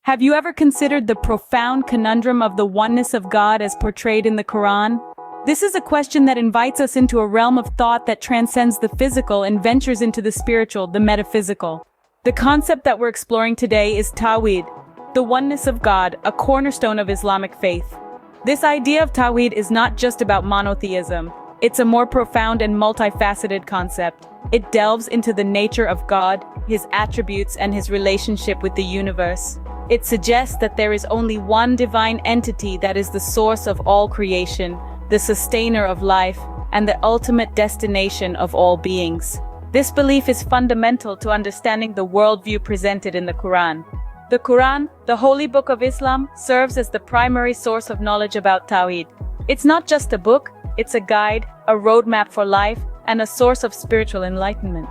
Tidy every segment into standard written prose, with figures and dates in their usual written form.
Have you ever considered the profound conundrum of the oneness of God as portrayed in the Quran? This is a question that invites us into a realm of thought that transcends the physical and ventures into the spiritual, the metaphysical. The concept that we're exploring today is Tawhid, the oneness of God, a cornerstone of Islamic faith. This idea of Tawhid is not just about monotheism. It's a more profound and multifaceted concept. It delves into the nature of God, his attributes, and his relationship with the universe. It suggests that there is only one divine entity that is the source of all creation, the sustainer of life, and the ultimate destination of all beings. This belief is fundamental to understanding the worldview presented in the Quran. The Quran, the holy book of Islam, serves as the primary source of knowledge about Tawhid. It's not just a book, it's a guide, a roadmap for life, and a source of spiritual enlightenment.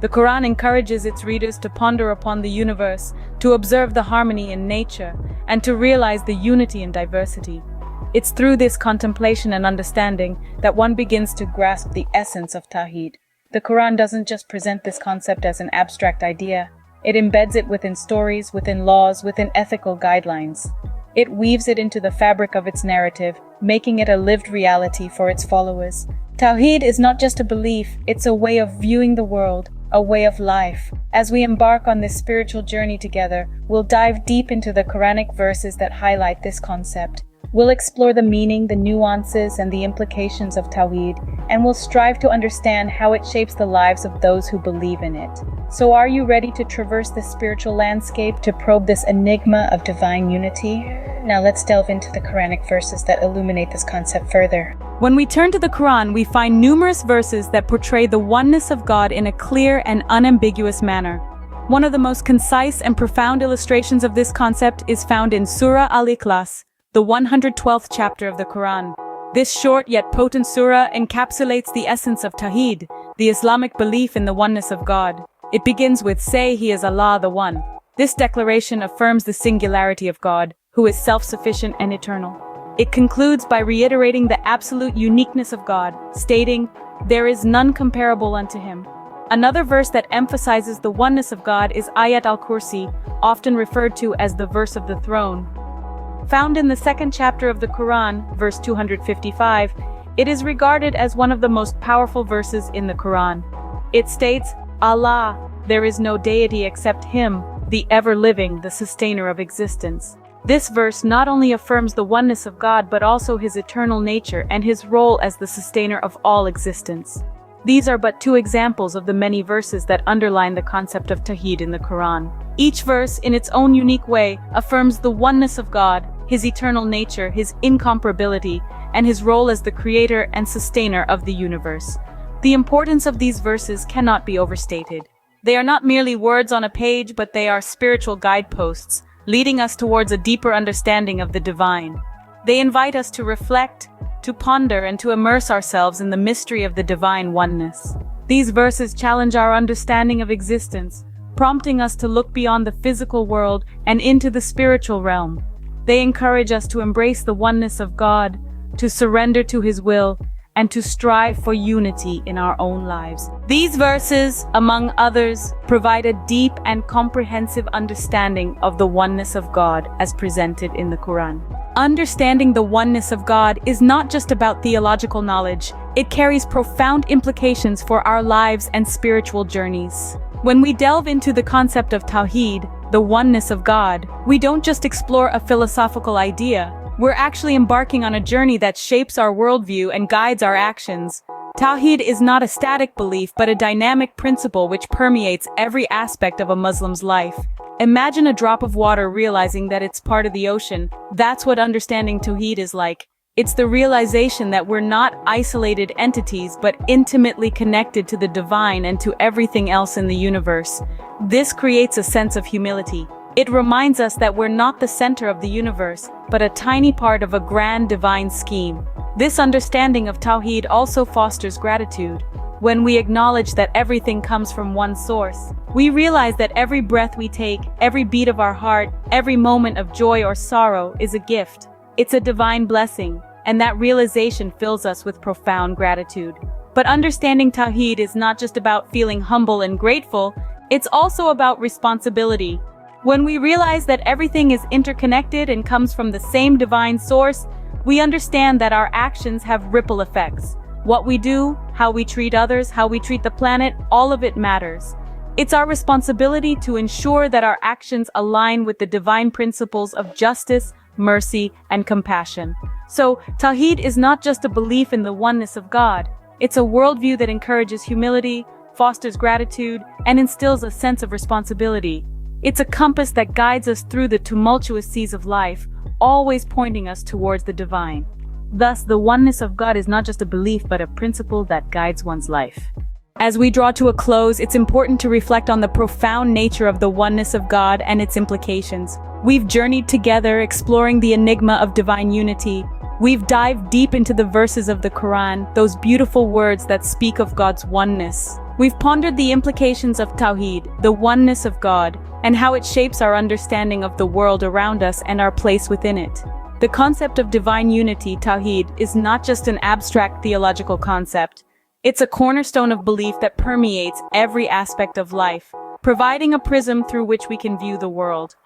The Quran encourages its readers to ponder upon the universe, to observe the harmony in nature, and to realize the unity in diversity. It's through this contemplation and understanding that one begins to grasp the essence of Tawhid. The Quran doesn't just present this concept as an abstract idea. It embeds it within stories, within laws, within ethical guidelines. It weaves it into the fabric of its narrative, making it a lived reality for its followers. Tawhid is not just a belief, it's a way of viewing the world, a way of life. As we embark on this spiritual journey together, we'll dive deep into the Quranic verses that highlight this concept. We'll explore the meaning, the nuances, and the implications of Tawhid, and we'll strive to understand how it shapes the lives of those who believe in it. So are you ready to traverse this spiritual landscape, to probe this enigma of divine unity? Now let's delve into the Quranic verses that illuminate this concept further. When we turn to the Quran, we find numerous verses that portray the oneness of God in a clear and unambiguous manner. One of the most concise and profound illustrations of this concept is found in Surah Al-Ikhlas, the 112th chapter of the Quran. This short yet potent surah encapsulates the essence of Tawhid, the Islamic belief in the oneness of God. It begins with, "Say He is Allah the One." This declaration affirms the singularity of God, who is self-sufficient and eternal. It concludes by reiterating the absolute uniqueness of God, stating, "There is none comparable unto Him." Another verse that emphasizes the oneness of God is Ayat al-Kursi, often referred to as the verse of the throne. Found in the second chapter of the Quran, verse 255, it is regarded as one of the most powerful verses in the Quran. It states, "Allah, there is no deity except Him, the ever-living, the sustainer of existence." This verse not only affirms the oneness of God but also His eternal nature and His role as the sustainer of all existence. These are but two examples of the many verses that underline the concept of Tawhid in the Quran. Each verse, in its own unique way, affirms the oneness of God, His eternal nature, His incomparability, and His role as the creator and sustainer of the universe. The importance of these verses cannot be overstated. They are not merely words on a page, but they are spiritual guideposts, leading us towards a deeper understanding of the divine. They invite us to reflect, to ponder, and to immerse ourselves in the mystery of the divine oneness. These verses challenge our understanding of existence, prompting us to look beyond the physical world and into the spiritual realm. They encourage us to embrace the oneness of God, to surrender to His will, and to strive for unity in our own lives. These verses, among others, provide a deep and comprehensive understanding of the oneness of God as presented in the Quran. Understanding the oneness of God is not just about theological knowledge, it carries profound implications for our lives and spiritual journeys. When we delve into the concept of Tawhid, the oneness of God, we don't just explore a philosophical idea. We're actually embarking on a journey that shapes our worldview and guides our actions. Tawhid is not a static belief, but a dynamic principle which permeates every aspect of a Muslim's life. Imagine a drop of water realizing that it's part of the ocean. That's what understanding Tawhid is like. It's the realization that we're not isolated entities, but intimately connected to the divine and to everything else in the universe. This creates a sense of humility. It reminds us that we're not the center of the universe, but a tiny part of a grand divine scheme. This understanding of Tawhid also fosters gratitude. When we acknowledge that everything comes from one source, we realize that every breath we take, every beat of our heart, every moment of joy or sorrow is a gift. It's a divine blessing, and that realization fills us with profound gratitude. But understanding Tawhid is not just about feeling humble and grateful, it's also about responsibility. When we realize that everything is interconnected and comes from the same divine source, we understand that our actions have ripple effects. What we do, how we treat others, how we treat the planet, all of it matters. It's our responsibility to ensure that our actions align with the divine principles of justice, mercy, and compassion. So, Tawhid is not just a belief in the oneness of God. It's a worldview that encourages humility, fosters gratitude, and instills a sense of responsibility. It's a compass that guides us through the tumultuous seas of life, always pointing us towards the divine. Thus, the oneness of God is not just a belief but a principle that guides one's life. As we draw to a close, it's important to reflect on the profound nature of the oneness of God and its implications. We've journeyed together, exploring the enigma of divine unity. We've dived deep into the verses of the Quran, those beautiful words that speak of God's oneness. We've pondered the implications of Tawhid, the oneness of God, and how it shapes our understanding of the world around us and our place within it. The concept of divine unity, Tawhid, is not just an abstract theological concept. It's a cornerstone of belief that permeates every aspect of life, providing a prism through which we can view the world.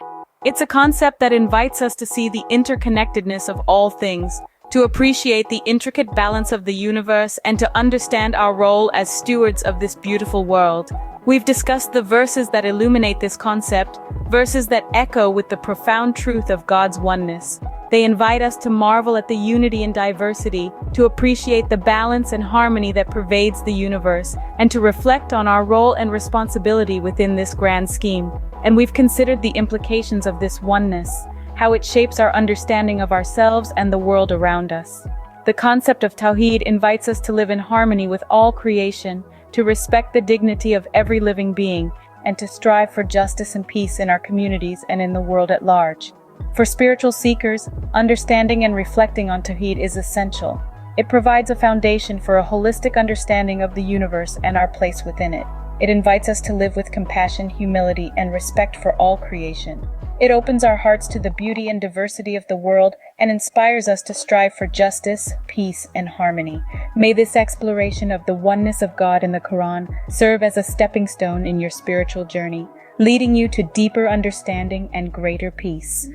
It's a concept that invites us to see the interconnectedness of all things, to appreciate the intricate balance of the universe, and to understand our role as stewards of this beautiful world. We've discussed the verses that illuminate this concept, verses that echo with the profound truth of God's oneness. They invite us to marvel at the unity and diversity, to appreciate the balance and harmony that pervades the universe, and to reflect on our role and responsibility within this grand scheme. And we've considered the implications of this oneness, how it shapes our understanding of ourselves and the world around us. The concept of Tawhid invites us to live in harmony with all creation, to respect the dignity of every living being, and to strive for justice and peace in our communities and in the world at large. For spiritual seekers, understanding and reflecting on Tawhid is essential. It provides a foundation for a holistic understanding of the universe and our place within it. It invites us to live with compassion, humility, and respect for all creation. It opens our hearts to the beauty and diversity of the world and inspires us to strive for justice, peace, and harmony. May this exploration of the oneness of God in the Quran serve as a stepping stone in your spiritual journey, leading you to deeper understanding and greater peace.